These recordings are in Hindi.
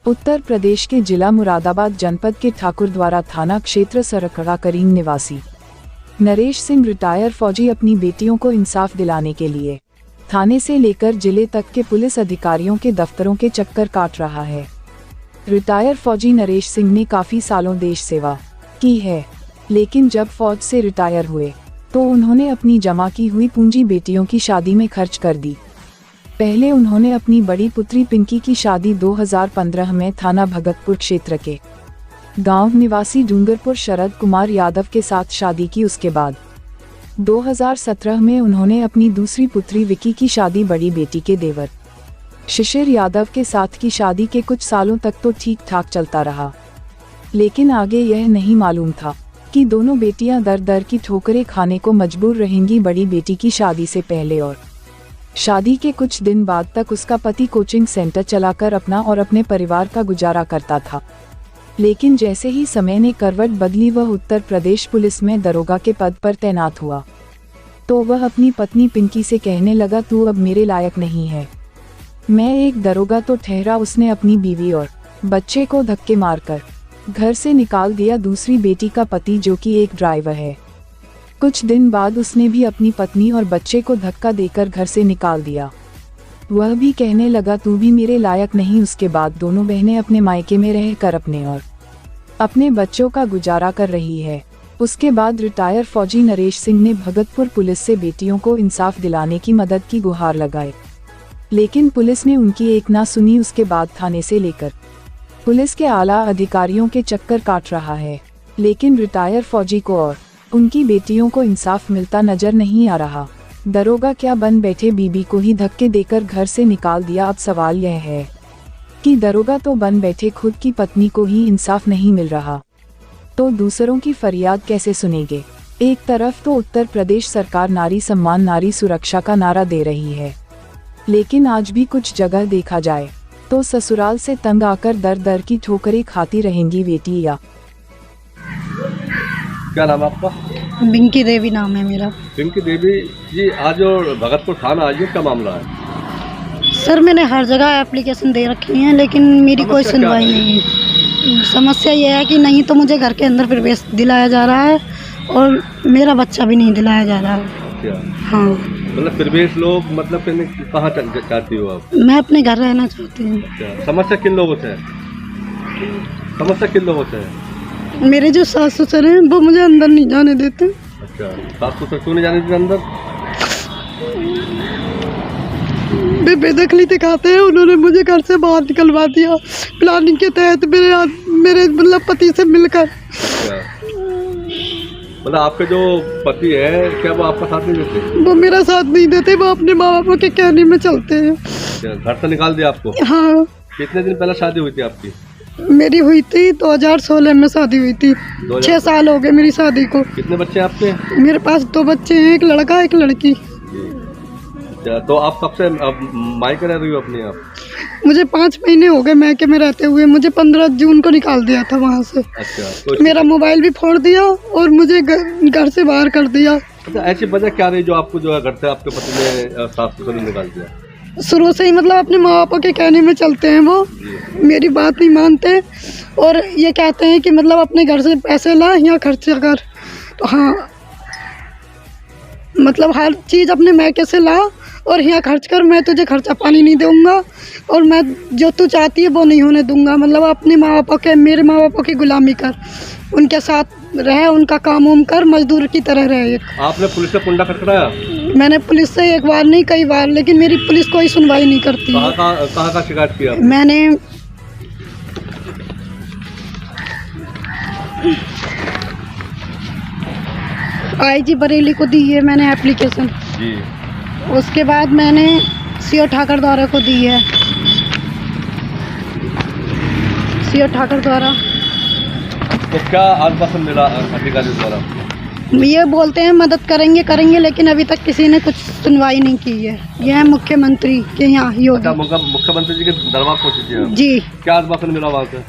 उत्तर प्रदेश के जिला मुरादाबाद जनपद के ठाकुरद्वारा थाना क्षेत्र सरकड़ा करीम निवासी नरेश सिंह रिटायर फौजी अपनी बेटियों को इंसाफ दिलाने के लिए थाने से लेकर जिले तक के पुलिस अधिकारियों के दफ्तरों के चक्कर काट रहा है। रिटायर फौजी नरेश सिंह ने काफी सालों देश सेवा की है, लेकिन जब फौज से रिटायर हुए तो उन्होंने अपनी जमा की हुई पूंजी बेटियों की शादी में खर्च कर दी। पहले उन्होंने अपनी बड़ी पुत्री पिंकी की शादी 2015 में थाना भगतपुर क्षेत्र के गांव निवासी डूंगरपुर शरद कुमार यादव के साथ शादी की। उसके बाद 2017 में उन्होंने अपनी दूसरी पुत्री विकी की शादी बड़ी बेटी के देवर शिशिर यादव के साथ की। शादी के कुछ सालों तक तो ठीक ठाक चलता रहा, लेकिन आगे यह नहीं मालूम था कि दोनों बेटियां दर दर की ठोकरें खाने को मजबूर रहेंगी। बड़ी बेटी की शादी से पहले और शादी के कुछ दिन बाद तक उसका पति कोचिंग सेंटर चलाकर अपना और अपने परिवार का गुजारा करता था, लेकिन जैसे ही समय ने करवट बदली वह उत्तर प्रदेश पुलिस में दरोगा के पद पर तैनात हुआ तो वह अपनी पत्नी पिंकी से कहने लगा, तू अब मेरे लायक नहीं है, मैं एक दरोगा तो ठहरा। उसने अपनी बीवी और बच्चे को धक्के मारकर घर से निकाल दिया। दूसरी बेटी का पति जो कि एक ड्राइवर है, कुछ दिन बाद उसने भी अपनी पत्नी और बच्चे को धक्का देकर घर से निकाल दिया। वह भी कहने लगा, तू भी मेरे लायक नहीं। उसके बाद दोनों बहनें अपने मायके में रहकर अपने और अपने बच्चों का गुजारा कर रही है। उसके बाद रिटायर फौजी नरेश सिंह ने भगतपुर पुलिस से बेटियों को इंसाफ दिलाने की मदद की गुहार लगाई, लेकिन पुलिस ने उनकी एक ना सुनी। उसके बाद थाने से लेकर पुलिस के आला अधिकारियों के चक्कर काट रहा है, लेकिन रिटायर फौजी को और उनकी बेटियों को इंसाफ मिलता नजर नहीं आ रहा। दरोगा क्या बन बैठे, बीबी को ही धक्के देकर घर से निकाल दिया। अब सवाल यह है कि दरोगा तो बन बैठे, खुद की पत्नी को ही इंसाफ नहीं मिल रहा तो दूसरों की फरियाद कैसे सुनेंगे। एक तरफ तो उत्तर प्रदेश सरकार नारी सम्मान नारी सुरक्षा का नारा दे रही है, लेकिन आज भी कुछ जगह देखा जाए तो ससुराल से तंग आकर दर दर की ठोकरें खाती रहेंगी बेटियां। क्या नाम है आपका? पिंकी देवी नाम है मेरा। पिंकी देवी जी, आज जो भगतपुर थाना आई है, क्या मामला है? सर मैंने हर जगह एप्लीकेशन दे रखी है, लेकिन मेरी कोई सुनवाई नहीं है। समस्या ये है कि नहीं तो मुझे घर के अंदर प्रवेश दिलाया जा रहा है और मेरा बच्चा भी नहीं दिलाया जा रहा है। क्या? हाँ, मतलब प्रवेश लोग मतलब कहाँ चाहती हो आप? मैं अपने घर रहना चाहती हूँ। समस्या किन लोगों से है? समस्या किन लोगों से है? मेरे जो सास ससुर हैं वो मुझे अंदर नहीं जाने देते। अच्छा, सास ससुर क्यों नहीं जाने देते अंदर? वे बेदखली दिखाते हैं। उन्होंने मुझे घर से बाहर निकलवा दिया प्लानिंग के तहत, मेरे मतलब पति से मिलकर। अच्छा, मतलब आपके जो पति है क्या वो आपका साथ नहीं देते? वो मेरा साथ नहीं देते, वो अपने माँ बाप के कहने में चलते हैं। अच्छा, घर से निकाल दिया आपको? हाँ। कितने दिन पहले शादी हुई थी आपकी? मेरी हुई थी 2016 में शादी हुई थी। 6 साल हो गए मेरी शादी को। कितने बच्चे हैं आपके? मेरे पास 2 बच्चे हैं, एक लड़का एक लड़की। अच्छा, तो आप कब से मायके रह रही हो अपने आप? मुझे 5 महीने हो गए मायके में रहते हुए। मुझे 15 जून को निकाल दिया था वहाँ से। अच्छा, तो मेरा मोबाइल भी फोड़ दिया और मुझे घर से बाहर कर दिया। अच्छा, ऐसी वजह क्या रही जो आपको जो है घर से आपके पति ने सास ससुर ने निकाल दिया? शुरू से ही मतलब अपने माँ बाप के कहने में चलते हैं। वो मेरी बात नहीं मानते और ये कहते हैं कि मतलब अपने घर से पैसे ला, यहाँ खर्चा कर। तो हाँ, मतलब हर चीज़ अपने मैके से ला और यहाँ खर्च कर, मैं तुझे खर्चा पानी नहीं दूंगा और मैं जो तू चाहती है वो नहीं होने दूंगा। मतलब अपने माँ बाप के, मेरे माँ बाप की गुलामी कर, उनके साथ रहे, उनका काम उम कर, मजदूर की तरह रहे। आपने पुलिस से कुंडा खटखटाया? मैंने पुलिस से एक बार नहीं कई बार, लेकिन मेरी पुलिस कोई सुनवाई नहीं करती। कहाँ का शिकायत किया? मैंने IG बरेली को दी है मैंने एप्लीकेशन जी। उसके बाद मैंने CO ठाकुरद्वारा को दी है। CO ठाकुरद्वारा तो क्या आश्वासन मिला अधिकारी द्वारा? ये बोलते हैं मदद करेंगे, लेकिन अभी तक किसी ने कुछ सुनवाई नहीं की है। यह मुख्यमंत्री के यहाँ योगी। मुख्यमंत्री जी के दरबार पहुँची जी। क्या आश्वासन मिला वहाँ से?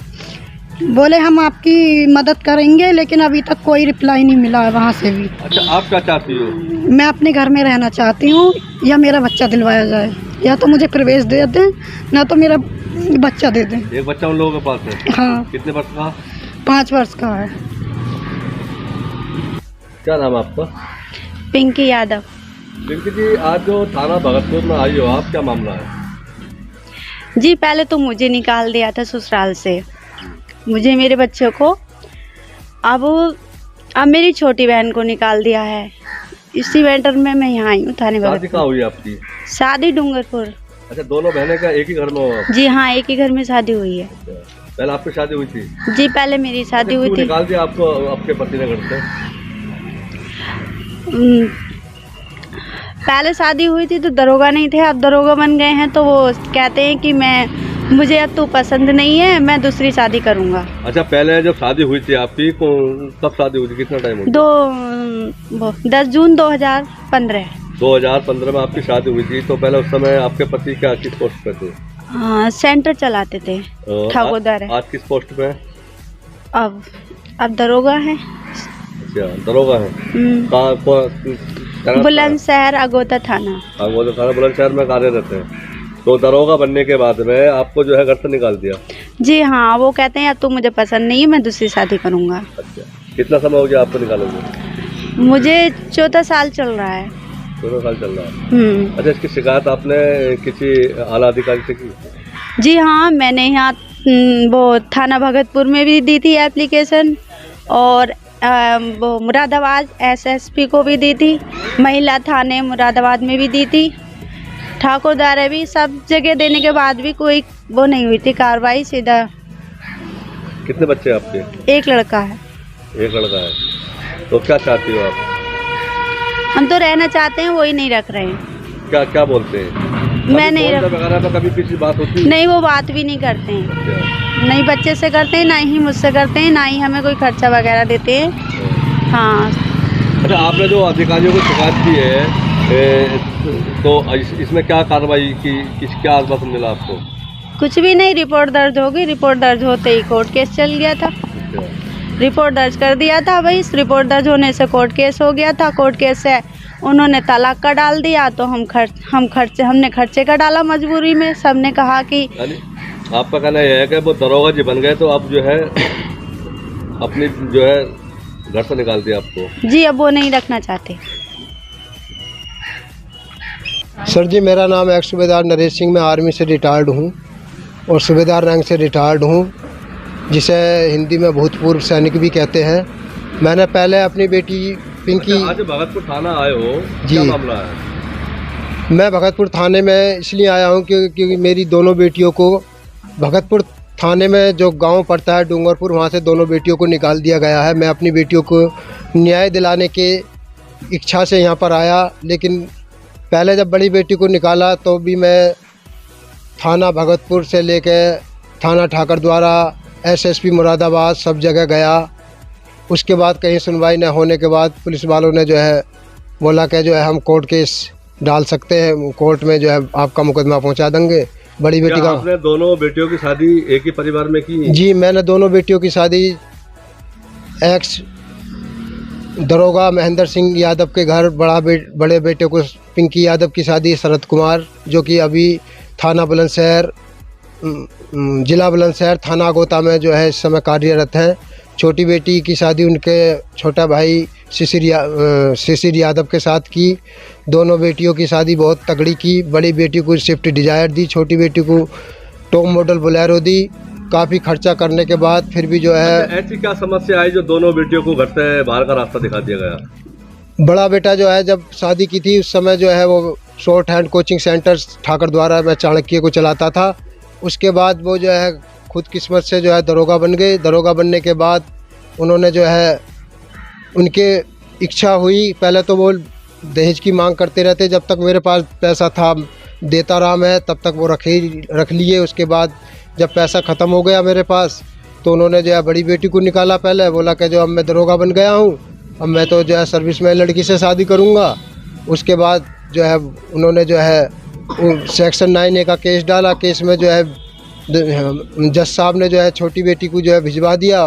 बोले हम आपकी मदद करेंगे, लेकिन अभी तक कोई रिप्लाई नहीं मिला है वहाँ से भी। अच्छा, आप क्या चाहती हो? मैं अपने घर में रहना चाहती हूँ या मेरा बच्चा दिलवाया जाए। या तो मुझे प्रवेश दे दें, ना तो मेरा बच्चा दे दें। एक बच्चा उन लोगों के पास है? हाँ, कितने वर्ष का? 5 वर्ष का है। क्या नाम है आपका? पिंकी यादव। पिंकी जी, आज जो थाना भगतपुर में आई हो आप, क्या मामला है? जी पहले तो मुझे निकाल दिया था ससुराल से, मुझे मेरे बच्चों को, अब मेरी छोटी बहन को निकाल दिया है। इसी मैटर में मैं यहाँ आई हूँ थाने शादी भगतपुर। कहाँ हुई आपकी? शादी डूंगरपुर। अच्छा, दोनों बहनें का एक ही घर में हो आप? जी हाँ, एक ही घर में शादी हुई है। पहले आपकी शादी हुई थी? जी पहले मेरी शादी हुई क्यों थी। निकाल दिया आपको आपके पति ने घर से? पहले शादी हुई थी तो दरोगा नहीं थे, अब दरोगा बन गए हैं तो वो कहते हैं कि मुझे अब तू पसंद नहीं है, मैं दूसरी शादी करूँगा। अच्छा, पहले जब शादी हुई थी आपकी, कब शादी हुई थी, कितना टाइम हो गया? 10 जून 2015। 2015 में आपकी शादी हुई थी। तो पहले उस समय आपके पति क्या किस पोस्ट पे थे? सेंटर चलाते थे, ठाकुरदार है। आज किस पोस्ट पे है? अब दरोगा है। अच्छा, दरोगा है। बुलंदशहर अगोता थाना। अगोता थाना बुलंदशहर में कार्यरत है। तो दरोगा बनने के बाद में आपको जो है घर से निकाल दिया? जी हाँ, वो कहते हैं अब तो मुझे पसंद नहीं है, मैं दूसरी शादी करूँगा। अच्छा, कितना समय हो गया आपको निकालोगे? मुझे 14 साल चल रहा है। 14 साल चल रहा है। अच्छा, इसकी शिकायत आपने किसी आला अधिकारी से की? जी हाँ, मैंने यहाँ वो थाना भगतपुर में भी दी थी एप्लीकेशन, और वो मुरादाबाद एसएसपी को भी दी थी, महिला थाने मुरादाबाद में भी दी थी, ठाकुरदार भी, सब जगह देने के बाद भी कोई वो नहीं हुई थी कार्रवाई। सीधा। कितने बच्चे आपके? एक लड़का है। एक लड़का है। तो क्या चाहती हो आप? हम तो रहना चाहते हैं, वही नहीं रख रहे हैं। क्या क्या बोलते हैं? मैं नहीं रख वगैरह तो कभी किसी बात होती है? नहीं, वो बात भी नहीं करते हैं। अच्छा। नहीं बच्चे से करते हैं, ना ही मुझसे करते हैं, ना ही हमें कोई खर्चा वगैरह देते हैं। हाँ। अच्छा, आपने जो अधिकारियों को शिकायत की है तो इसमें क्या कार्रवाई की, क्या आश्वासन मिला आपको? कुछ भी नहीं, रिपोर्ट दर्ज होगी, रिपोर्ट दर्ज होते ही कोर्ट केस चल गया था। रिपोर्ट दर्ज कर दिया था भाई, रिपोर्ट दर्ज होने से कोर्ट केस हो गया था। कोर्ट केस से उन्होंने तलाक का डाल दिया, तो हमने खर्चे का डाला मजबूरी में। सबने कहा कि आपका कहना यह है कि वो दरोगा जी बन गए तो अब जो है अपनी जो है घर से निकाल दिया आपको? जी, अब वो नहीं रखना चाहते। सर जी, मेरा नाम एक्स सूबेदार नरेश सिंह, मैं आर्मी से रिटायर्ड हूँ और सूबेदार रैंक से रिटायर्ड हूँ, जिसे हिंदी में भूतपूर्व सैनिक भी कहते हैं। मैंने पहले अपनी बेटी पिंकी। आज भगतपुर थाना आए हो, जी, क्या मामला है? मैं भगतपुर थाने में इसलिए आया हूँ क्योंकि मेरी दोनों बेटियों को भगतपुर थाने में जो गांव पड़ता है डूंगरपुर, वहाँ से दोनों बेटियों को निकाल दिया गया है। मैं अपनी बेटियों को न्याय दिलाने के इच्छा से यहाँ पर आया, लेकिन पहले जब बड़ी बेटी को निकाला तो भी मैं थाना भगतपुर से लेके थाना ठाकुरद्वारा, एसएसपी मुरादाबाद, सब जगह गया। उसके बाद कहीं सुनवाई न होने के बाद पुलिस वालों ने जो है बोला कि जो है हम कोर्ट केस डाल सकते हैं, कोर्ट में जो है आपका मुकदमा पहुंचा देंगे। बड़ी बेटी का। आपने दोनों बेटियों की शादी एक ही परिवार में की? जी, मैंने दोनों बेटियों की शादी एक्स दरोगा महेंद्र सिंह यादव के घर बड़े बेटे को पिंकी यादव की शादी शरद कुमार, जो कि अभी थाना बुलंदशहर, जिला बुलंदशहर थाना अगोता में जो है इस समय कार्यरत हैं। छोटी बेटी की शादी उनके छोटा भाई शिशिर यादव के साथ की। दोनों बेटियों की शादी बहुत तगड़ी की। बड़ी बेटी को स्विफ्ट डिजायर दी, छोटी बेटी को टॉप मॉडल बोलेरो दी। काफ़ी खर्चा करने के बाद फिर भी जो है। ऐसी क्या समस्या आई जो दोनों बेटियों को घर से बाहर का रास्ता दिखा दिया गया? बड़ा बेटा जो है जब शादी की थी उस समय जो है वो short hand coaching centre Thakurdwara में चाणक्य को चलाता था। उसके बाद वो जो है खुद किस्मत से जो है दरोगा बन गए। दरोगा बनने के बाद उन्होंने जो है उनके इच्छा हुई, पहले तो वो दहेज की मांग करते रहते, जब तक मेरे पास पैसा था देता रहा मैं, तब तक वो रख लिए। उसके बाद जब पैसा ख़त्म हो गया मेरे पास तो उन्होंने जो है बड़ी बेटी को निकाला। पहले बोला कि जो अब मैं दरोगा बन गया हूँ, अब मैं तो जो है सर्विस में लड़की से शादी करूँगा। उसके बाद जो है उन्होंने जो है सेक्शन 9A का केस डाला। केस में जो है जज साहब ने जो है छोटी बेटी को जो है भिजवा दिया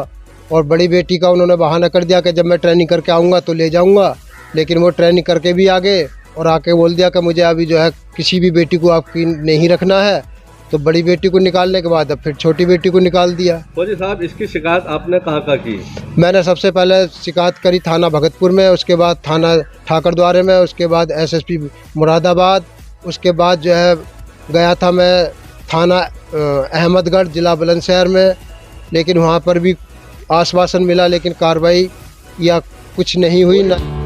और बड़ी बेटी का उन्होंने बहाना कर दिया कि जब मैं ट्रेनिंग करके आऊँगा तो ले जाऊँगा। लेकिन वो ट्रेनिंग करके भी आ गए और आके बोल दिया कि मुझे अभी जो है किसी भी बेटी को आपकी नहीं रखना है। तो बड़ी बेटी को निकालने के बाद अब फिर छोटी बेटी को निकाल दिया। फौजी साहब, इसकी शिकायत आपने कहाँ की? मैंने सबसे पहले शिकायत करी थाना भगतपुर में, उसके बाद थाना ठाकर द्वारे में, उसके बाद SSP मुरादाबाद, उसके बाद जो है गया था मैं थाना अहमदगढ़ ज़िला बुलंदशहर में, लेकिन वहाँ पर भी आश्वासन मिला लेकिन कार्रवाई या कुछ नहीं हुई। ना